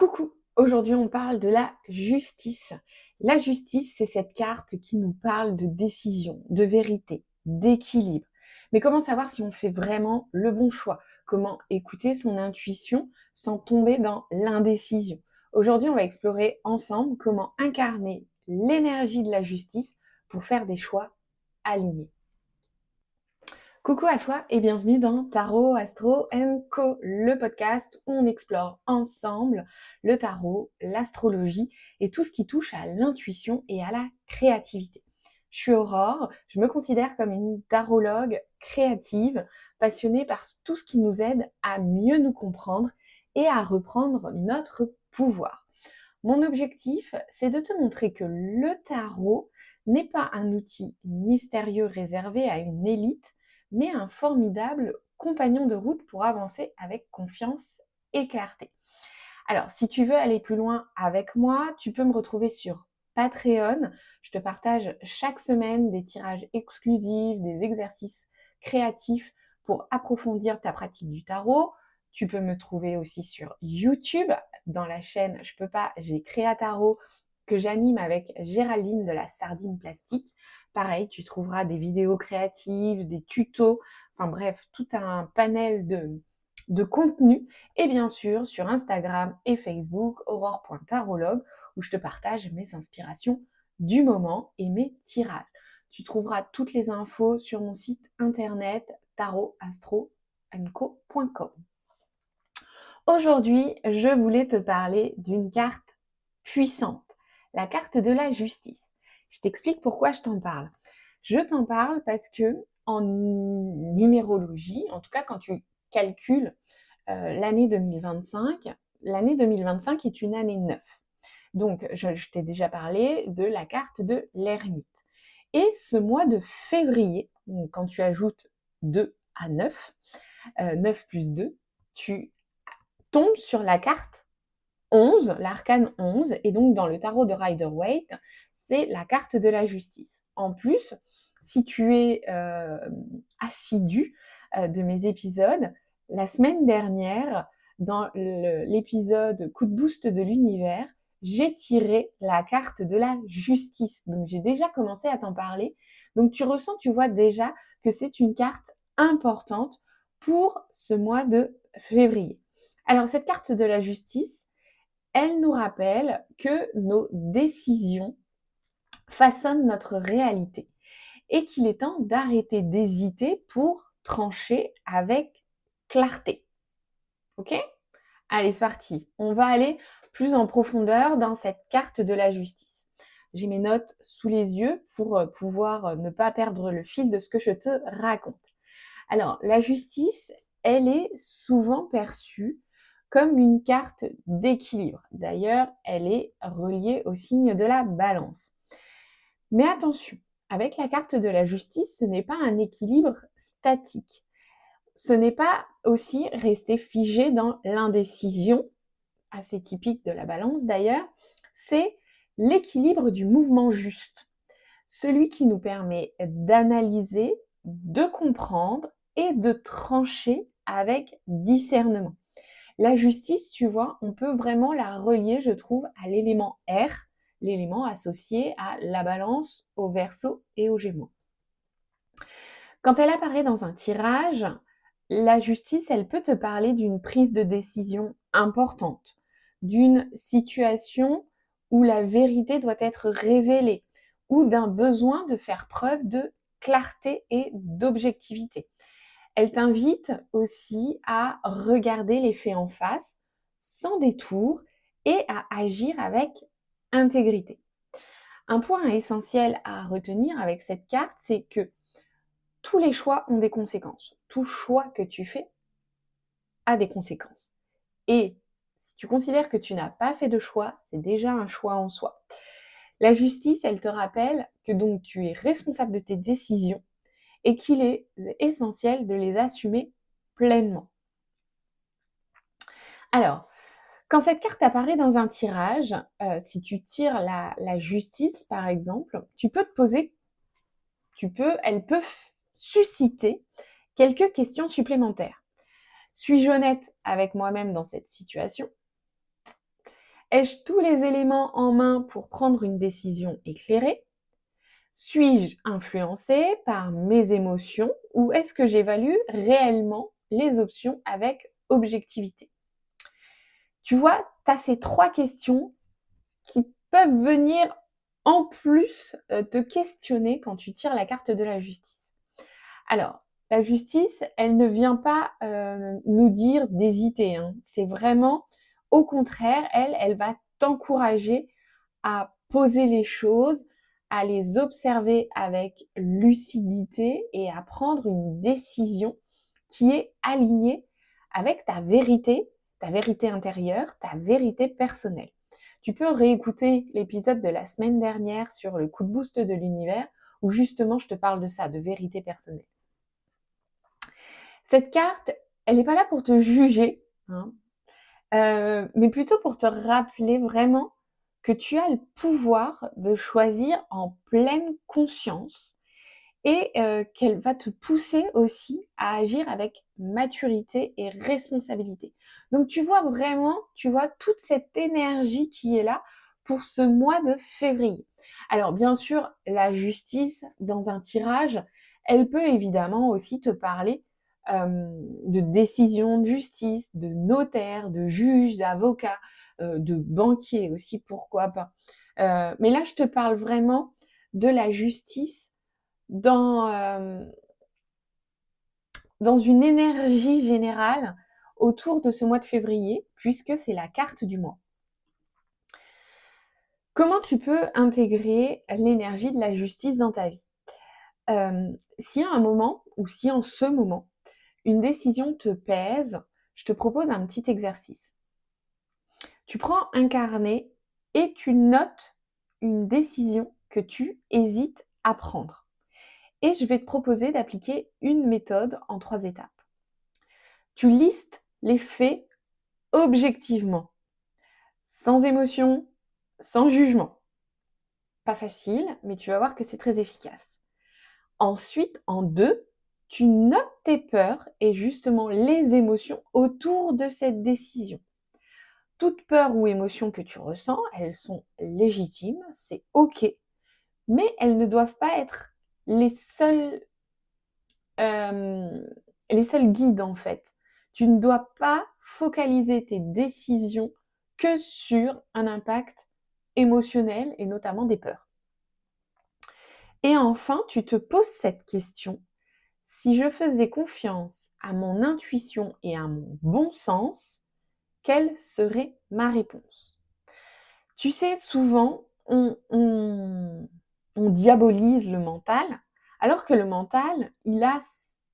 Coucou, aujourd'hui on parle de la justice. La justice, c'est cette carte qui nous parle de décision, de vérité, d'équilibre. Mais comment savoir si on fait vraiment le bon choix? Comment écouter son intuition sans tomber dans l'indécision? Aujourd'hui, on va explorer ensemble comment incarner l'énergie de la justice pour faire des choix alignés. Coucou à toi et bienvenue dans Tarot, Astro Co, le podcast où on explore ensemble le tarot, l'astrologie et tout ce qui touche à l'intuition et à la créativité. Je suis Aurore, je me considère comme une tarologue créative, passionnée par tout ce qui nous aide à mieux nous comprendre et à reprendre notre pouvoir. Mon objectif, c'est de te montrer que le tarot n'est pas un outil mystérieux réservé à une élite, mais un formidable compagnon de route pour avancer avec confiance et clarté. Alors, si tu veux aller plus loin avec moi, tu peux me retrouver sur Patreon. Je te partage chaque semaine des tirages exclusifs, des exercices créatifs pour approfondir ta pratique du tarot. Tu peux me trouver aussi sur YouTube, dans la chaîne Je peux pas, j'ai Créatarot, que j'anime avec Géraldine de la Sardine Plastique. Pareil, tu trouveras des vidéos créatives, des tutos, enfin bref, tout un panel de contenu. Et bien sûr, sur Instagram et Facebook, aurore.tarologue, où je te partage mes inspirations du moment et mes tirages. Tu trouveras toutes les infos sur mon site internet tarotastroandco.com. Aujourd'hui, je voulais te parler d'une carte puissante, la carte de la justice. Je t'explique pourquoi je t'en parle. Je t'en parle parce que en numérologie, en tout cas quand tu calcules l'année 2025, l'année 2025 est une année 9. Donc, je t'ai déjà parlé de la carte de l'ermite. Et ce mois de février, quand tu ajoutes 2 à 9, 9 plus 2, tu tombes sur la carte 11, l'arcane 11, et donc dans le tarot de Rider-Waite, c'est la carte de la justice. En plus, si tu es assidu de mes épisodes, la semaine dernière, dans l'épisode Coup de boost de l'univers, j'ai tiré la carte de la justice. Donc j'ai déjà commencé à t'en parler. Donc tu ressens, tu vois déjà que c'est une carte importante pour ce mois de février. Alors cette carte de la justice, elle nous rappelle que nos décisions façonnent notre réalité et qu'il est temps d'arrêter d'hésiter pour trancher avec clarté. Ok? Allez, c'est parti. On va aller plus en profondeur dans cette carte de la justice. J'ai mes notes sous les yeux pour pouvoir ne pas perdre le fil de ce que je te raconte. Alors, la justice, elle est souvent perçue comme une carte d'équilibre. D'ailleurs, elle est reliée au signe de la balance. Mais attention, avec la carte de la justice, ce n'est pas un équilibre statique. Ce n'est pas aussi rester figé dans l'indécision, assez typique de la balance d'ailleurs, c'est l'équilibre du mouvement juste. Celui qui nous permet d'analyser, de comprendre et de trancher avec discernement. La justice, tu vois, on peut vraiment la relier, je trouve, à l'élément R, l'élément associé à la balance, au Verseau et au Gémeaux. Quand elle apparaît dans un tirage, la justice, elle peut te parler d'une prise de décision importante, d'une situation où la vérité doit être révélée, ou d'un besoin de faire preuve de clarté et d'objectivité. Elle t'invite aussi à regarder les faits en face, sans détour, et à agir avec intégrité. Un point essentiel à retenir avec cette carte, c'est que tous les choix ont des conséquences. Tout choix que tu fais a des conséquences. Et si tu considères que tu n'as pas fait de choix, c'est déjà un choix en soi. La justice, elle te rappelle que donc tu es responsable de tes décisions et qu'il est essentiel de les assumer pleinement. Alors, quand cette carte apparaît dans un tirage, si tu tires la justice par exemple, tu peux te poser, elle peut susciter quelques questions supplémentaires. Suis-je honnête avec moi-même dans cette situation? Ai-je tous les éléments en main pour prendre une décision éclairée? Suis-je influencée par mes émotions ou est-ce que j'évalue réellement les options avec objectivité? Tu vois, tu as ces 3 questions qui peuvent venir en plus te questionner quand tu tires la carte de la justice. Alors, la justice, elle ne vient pas nous dire d'hésiter, hein. C'est vraiment, au contraire, elle va t'encourager à poser les choses, à les observer avec lucidité et à prendre une décision qui est alignée avec ta vérité intérieure, ta vérité personnelle. Tu peux réécouter l'épisode de la semaine dernière sur le coup de boost de l'univers où justement je te parle de ça, de vérité personnelle. Cette carte, elle n'est pas là pour te juger, hein, mais plutôt pour te rappeler vraiment que tu as le pouvoir de choisir en pleine conscience et qu'elle va te pousser aussi à agir avec maturité et responsabilité. Donc tu vois vraiment, toute cette énergie qui est là pour ce mois de février. Alors bien sûr, la justice dans un tirage, elle peut évidemment aussi te parler de décisions de justice, de notaires, de juges, d'avocats, de banquiers aussi, pourquoi pas. Mais là, je te parle vraiment de la justice dans une énergie générale autour de ce mois de février, puisque c'est la carte du mois. Comment tu peux intégrer l'énergie de la justice dans ta vie? Si à un moment, ou si en ce moment, une décision te pèse, je te propose un petit exercice. Tu prends un carnet et tu notes une décision que tu hésites à prendre. Et je vais te proposer d'appliquer une méthode en 3 étapes. Tu listes les faits objectivement, sans émotion, sans jugement. Pas facile, mais tu vas voir que c'est très efficace. Ensuite, en 2, tu notes tes peurs et justement les émotions autour de cette décision. Toute peur ou émotion que tu ressens, elles sont légitimes, c'est OK, mais elles ne doivent pas être les seuls guides en fait. Tu ne dois pas focaliser tes décisions que sur un impact émotionnel et notamment des peurs. Et enfin, tu te poses cette question: si je faisais confiance à mon intuition et à mon bon sens, quelle serait ma réponse? Tu sais, souvent, on diabolise le mental, alors que le mental, il a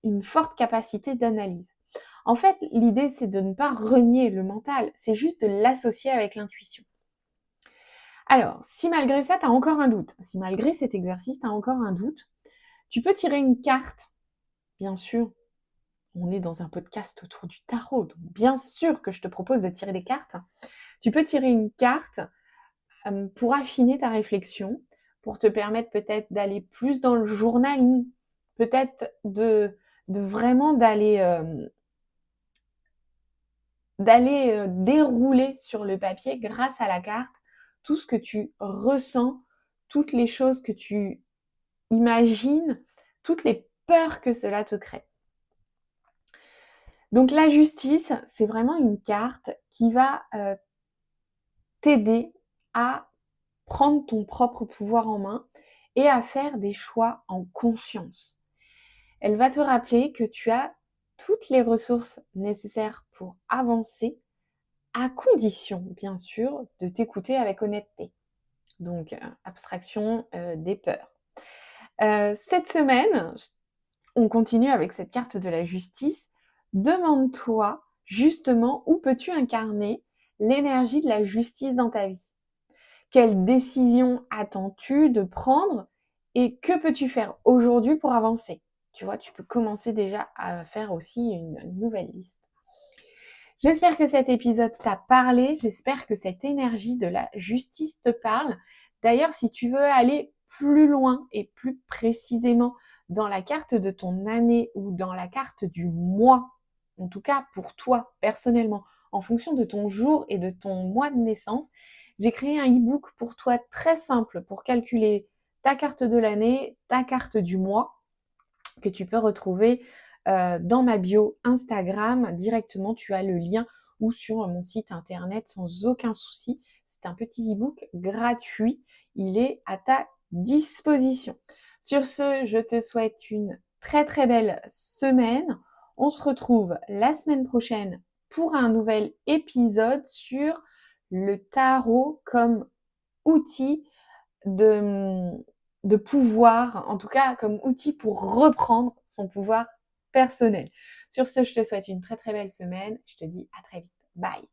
une forte capacité d'analyse. En fait, l'idée, c'est de ne pas renier le mental, c'est juste de l'associer avec l'intuition. Alors, si malgré ça, tu as encore un doute, si malgré cet exercice, tu as encore un doute, tu peux tirer une carte, bien sûr. On est dans un podcast autour du tarot, donc bien sûr que je te propose de tirer des cartes. Tu peux tirer une carte pour affiner ta réflexion, pour te permettre peut-être d'aller plus dans le journaling, peut-être de vraiment d'aller dérouler sur le papier grâce à la carte tout ce que tu ressens, toutes les choses que tu imagines, toutes les peurs que cela te crée. Donc la justice, c'est vraiment une carte qui va t'aider à prendre ton propre pouvoir en main et à faire des choix en conscience. Elle va te rappeler que tu as toutes les ressources nécessaires pour avancer, à condition, bien sûr, de t'écouter avec honnêteté. Donc, abstraction des peurs. Cette semaine, on continue avec cette carte de la justice. Demande-toi justement où peux-tu incarner l'énergie de la justice dans ta vie. Quelle décision attends-tu de prendre et que peux-tu faire aujourd'hui pour avancer? Tu vois, tu peux commencer déjà à faire aussi une nouvelle liste. J'espère que cet épisode t'a parlé, j'espère que cette énergie de la justice te parle. D'ailleurs, si tu veux aller plus loin et plus précisément dans la carte de ton année ou dans la carte du mois, en tout cas pour toi personnellement, en fonction de ton jour et de ton mois de naissance. J'ai créé un e-book pour toi très simple pour calculer ta carte de l'année, ta carte du mois, que tu peux retrouver dans ma bio Instagram. Directement, tu as le lien ou sur mon site internet sans aucun souci. C'est un petit e-book gratuit. Il est à ta disposition. Sur ce, je te souhaite une très très belle semaine. On se retrouve la semaine prochaine pour un nouvel épisode sur le tarot comme outil de, de pouvoir, en tout cas comme outil pour reprendre son pouvoir personnel. Sur ce, je te souhaite une très très belle semaine. Je te dis à très vite. Bye.